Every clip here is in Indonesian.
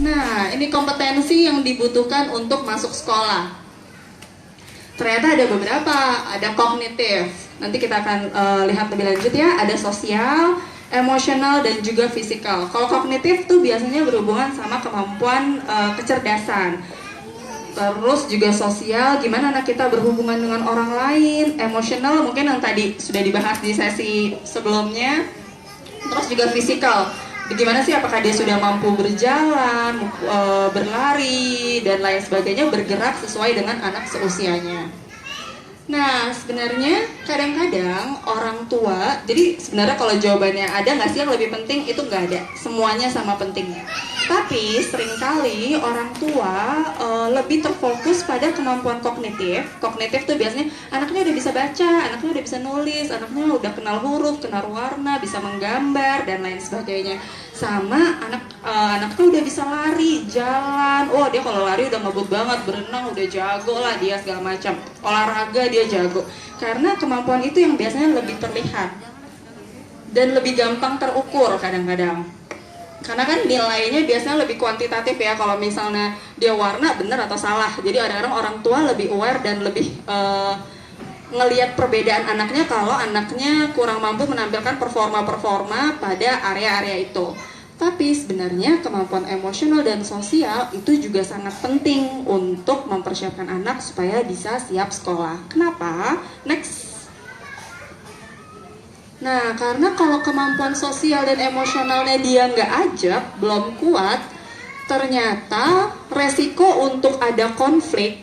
Nah, ini kompetensi yang dibutuhkan untuk masuk sekolah. Ternyata ada beberapa, ada kognitif. Nanti kita akan lihat lebih lanjut ya. Ada sosial, emosional, dan juga fisikal. Kalau kognitif tuh biasanya berhubungan sama kemampuan kecerdasan. Terus juga sosial, gimana anak kita berhubungan dengan orang lain. Emosional mungkin yang tadi sudah dibahas di sesi sebelumnya. Terus juga fisikal, bagaimana sih, apakah dia sudah mampu berjalan, berlari, dan lain sebagainya, bergerak sesuai dengan anak seusianya. Nah, sebenarnya kadang-kadang orang tua, jadi sebenarnya kalau jawabannya ada nggak sih yang lebih penting, itu nggak ada, semuanya sama pentingnya. Tapi seringkali orang tua lebih terfokus pada kemampuan kognitif. Kognitif tuh biasanya anaknya udah bisa baca, anaknya udah bisa nulis, anaknya udah kenal huruf, kenal warna, bisa menggambar, dan lain sebagainya. Sama anaknya udah bisa lari, jalan, oh dia kalau lari udah ngebut banget, berenang udah jago lah dia, segala macam, olahraga dia jago. Karena kemampuan itu yang biasanya lebih terlihat dan lebih gampang terukur kadang-kadang. Karena kan nilainya biasanya lebih kuantitatif ya, kalau misalnya dia warna benar atau salah. Jadi kadang-kadang orang tua lebih aware dan lebih ngelihat perbedaan anaknya kalau anaknya kurang mampu menampilkan performa-performa pada area-area itu. Tapi sebenarnya kemampuan emosional dan sosial itu juga sangat penting untuk mempersiapkan anak supaya bisa siap sekolah. Kenapa? Next. Nah, karena kalau kemampuan sosial dan emosionalnya dia nggak ajak, belum kuat, ternyata resiko untuk ada konflik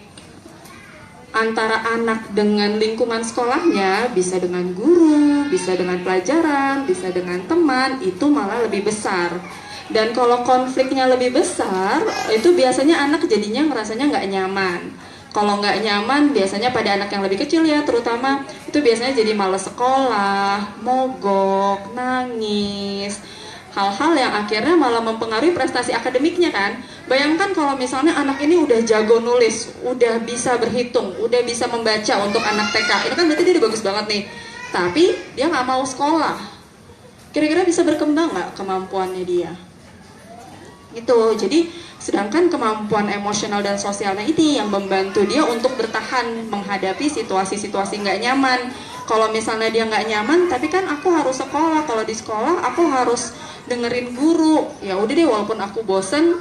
antara anak dengan lingkungan sekolahnya, bisa dengan guru, bisa dengan pelajaran, bisa dengan teman, itu malah lebih besar. Dan kalau konfliknya lebih besar, itu biasanya anak jadinya ngerasanya nggak nyaman. Kalau nggak nyaman, biasanya pada anak yang lebih kecil ya, terutama, itu biasanya jadi malas sekolah, mogok, nangis, hal-hal yang akhirnya malah mempengaruhi prestasi akademiknya kan. Bayangkan kalau misalnya anak ini udah jago nulis, udah bisa berhitung, udah bisa membaca untuk anak TK, itu kan berarti dia udah bagus banget nih. Tapi dia nggak mau sekolah. Kira-kira bisa berkembang nggak kemampuannya dia? Itu, jadi sedangkan kemampuan emosional dan sosialnya ini yang membantu dia untuk bertahan menghadapi situasi-situasi nggak nyaman. Kalau misalnya dia nggak nyaman, tapi kan aku harus sekolah, kalau di sekolah aku harus dengerin guru, ya udah deh walaupun aku bosen,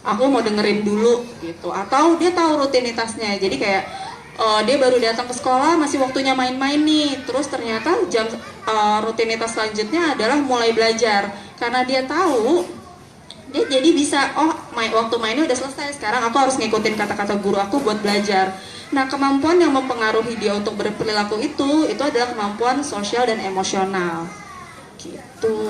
aku mau dengerin dulu gitu. Atau dia tahu rutinitasnya, jadi kayak dia baru datang ke sekolah, masih waktunya main-main nih, terus ternyata jam rutinitas selanjutnya adalah mulai belajar, karena dia tahu, dia jadi bisa, waktu mainnya udah selesai, sekarang aku harus ngikutin kata-kata guru aku buat belajar. Nah, kemampuan yang mempengaruhi dia untuk berperilaku itu adalah kemampuan sosial dan emosional gitu.